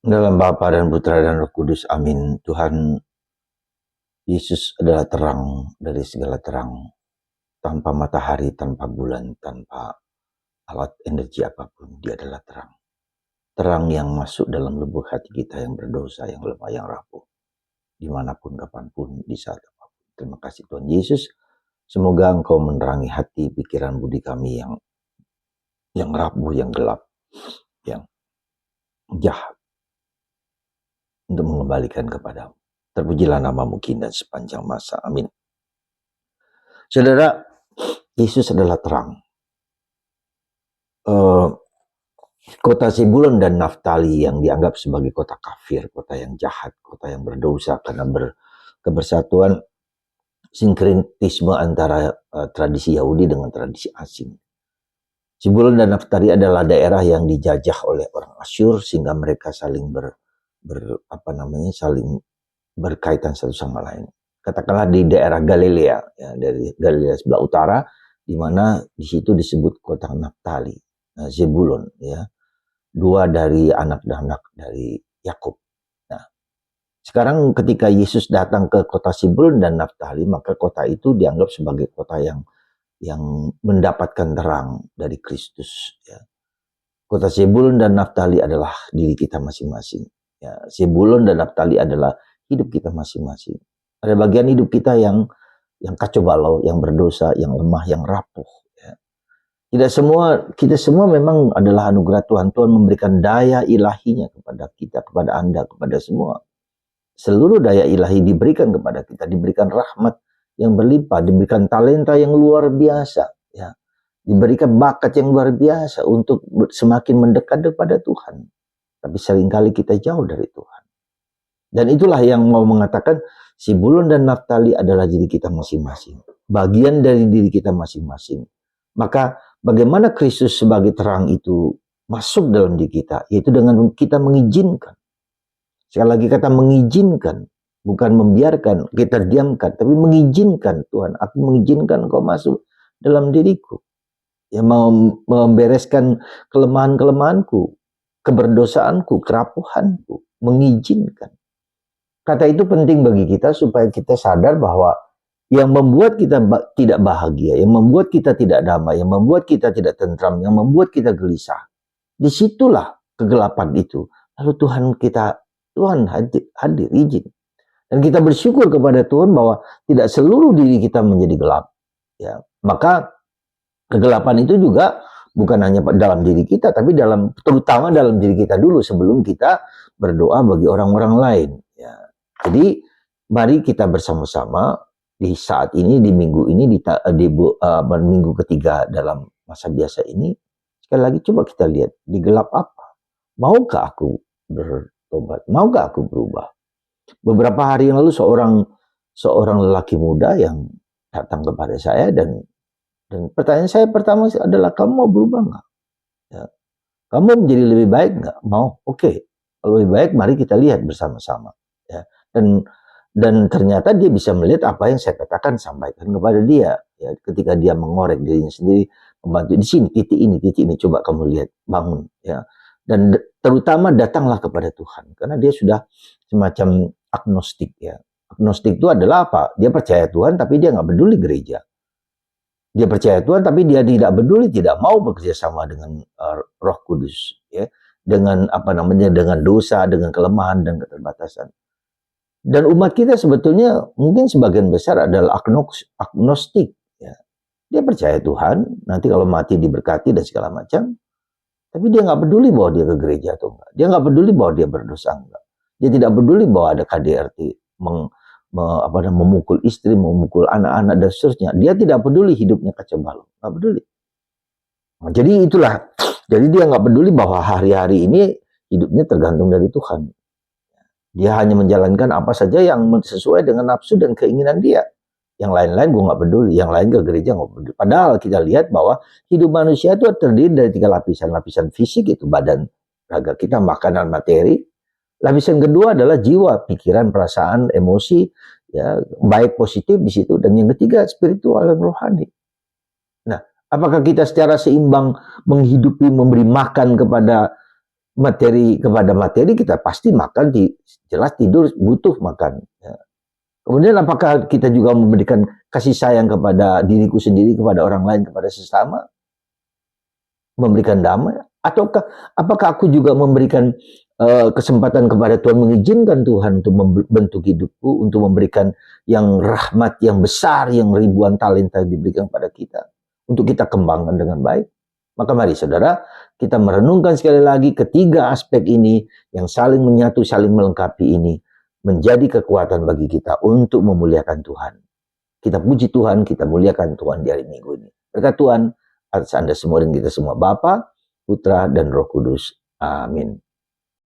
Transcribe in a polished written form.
Dalam Bapa dan Putra dan Roh Kudus, amin. Tuhan Yesus adalah terang dari segala terang, tanpa matahari, tanpa bulan, tanpa alat energi apapun. Dia adalah terang. Terang yang masuk dalam lubuk hati kita yang berdosa, yang lemah, yang rapuh. Dimanapun, kapanpun, di saat apapun. Terima kasih Tuhan Yesus. Semoga Engkau menerangi hati, pikiran, budi kami yang rapuh, yang gelap, yang jahat, untuk mengembalikan kepadamu. Terpujilah namamu kini dan sepanjang masa. Amin. Saudara, Yesus adalah terang. Kota Zebulon dan Naftali yang dianggap sebagai kota kafir, kota yang jahat, kota yang berdosa karena kebersatuan sinkretisme antara tradisi Yahudi dengan tradisi asing. Zebulon dan Naftali adalah daerah yang dijajah oleh orang Asyur sehingga mereka saling saling berkaitan satu sama lain. Katakanlah di daerah Galilea, ya, dari Galilea sebelah utara, di mana di situ disebut kota Naftali, Zebulon, ya, dua dari anak-anak dari Yakub. Nah, sekarang ketika Yesus datang ke kota Zebulon dan Naftali, maka kota itu dianggap sebagai kota yang mendapatkan terang dari Kristus. Ya. Kota Zebulon dan Naftali adalah diri kita masing-masing. Ya, Zebulon dan Naftali adalah hidup kita masing-masing. Ada bagian hidup kita yang kacau balau, yang berdosa, yang lemah, yang rapuh. Ya. Kita semua memang adalah anugerah Tuhan. Tuhan memberikan daya ilahinya kepada kita, kepada Anda, kepada semua. Seluruh daya ilahi diberikan kepada kita, diberikan rahmat yang berlimpah, diberikan talenta yang luar biasa, ya. Diberikan bakat yang luar biasa untuk semakin mendekat kepada Tuhan. Tapi seringkali kita jauh dari Tuhan. Dan itulah yang mau mengatakan Zebulon dan Naftali adalah diri kita masing-masing. Bagian dari diri kita masing-masing. Maka bagaimana Kristus sebagai terang itu masuk dalam diri kita? Yaitu dengan kita mengizinkan. Sekali lagi kata mengizinkan. Bukan membiarkan, kita diamkan. Tapi mengizinkan, Tuhan, aku mengizinkan Engkau masuk dalam diriku. Ya, mau membereskan kelemahan-kelemahanku, keberdosaanku, kerapuhanku. Mengizinkan. Kata itu penting bagi kita supaya kita sadar bahwa yang membuat kita tidak bahagia, yang membuat kita tidak damai, yang membuat kita tidak tentram, yang membuat kita gelisah, disitulah kegelapan itu. Lalu Tuhan hadir, izin. Dan kita bersyukur kepada Tuhan bahwa tidak seluruh diri kita menjadi gelap. Ya, maka kegelapan itu juga bukan hanya dalam diri kita, tapi terutama dalam diri kita dulu sebelum kita berdoa bagi orang-orang lain. Ya. Jadi mari kita bersama-sama di saat ini, di minggu ini, di minggu ketiga dalam masa biasa ini, sekali lagi coba kita lihat di gelap apa. Maukah aku bertobat? Maukah aku berubah? Beberapa hari yang lalu seorang lelaki muda yang datang kepada saya dan pertanyaan saya pertama adalah, kamu mau berubah nggak? Ya. Kamu menjadi lebih baik nggak? Mau? Oke. Kalau lebih baik, mari kita lihat bersama-sama. Ya. Dan ternyata dia bisa melihat apa yang saya katakan, sampaikan kepada dia. Ya. Ketika dia mengorek dirinya sendiri, membantu di sini, titik ini, coba kamu lihat, bangun. Ya. Dan terutama datanglah kepada Tuhan, karena dia sudah semacam agnostik. Ya. Agnostik itu adalah apa? Dia percaya Tuhan, tapi dia nggak peduli gereja. Dia percaya Tuhan, tapi dia tidak peduli, tidak mau bekerja sama dengan Roh Kudus, ya, dengan dengan dosa, dengan kelemahan dan keterbatasan. Dan umat kita sebetulnya mungkin sebagian besar adalah agnostik, ya. Dia percaya Tuhan, nanti kalau mati diberkati dan segala macam, tapi dia nggak peduli bahwa dia ke gereja atau enggak. Dia nggak peduli bahwa dia berdosa enggak. Dia tidak peduli bahwa ada KDRT memukul istri, memukul anak-anak dan seterusnya. Dia tidak peduli hidupnya kacau balau, nggak peduli. Nah, jadi itulah. Jadi dia nggak peduli bahwa hari-hari ini hidupnya tergantung dari Tuhan. Dia hanya menjalankan apa saja yang sesuai dengan nafsu dan keinginan dia. Yang lain-lain gue nggak peduli, yang lain ke gereja nggak peduli. Padahal kita lihat bahwa hidup manusia itu terdiri dari 3 lapisan. Lapisan fisik itu badan, raga kita, makanan, materi. Lapisan kedua adalah jiwa, pikiran, perasaan, emosi, ya, baik positif di situ. Dan yang ketiga spiritual dan rohani. Nah, apakah kita secara seimbang menghidupi, memberi makan kepada materi kepada materi, kita pasti makan, jelas tidur butuh makan. Ya. Kemudian apakah kita juga memberikan kasih sayang kepada diriku sendiri, kepada orang lain, kepada sesama, memberikan damai, ataukah apakah aku juga memberikan kesempatan kepada Tuhan, mengizinkan Tuhan untuk membentuk hidupku, untuk memberikan yang rahmat yang besar, yang ribuan talenta diberikan pada kita, untuk kita kembangkan dengan baik. Maka mari saudara, kita merenungkan sekali lagi ketiga aspek ini yang saling menyatu, saling melengkapi ini, menjadi kekuatan bagi kita untuk memuliakan Tuhan. Kita puji Tuhan, kita muliakan Tuhan di hari Minggu ini. Berkat Tuhan atas Anda semua dan kita semua, Bapa, Putra, dan Roh Kudus. Amin.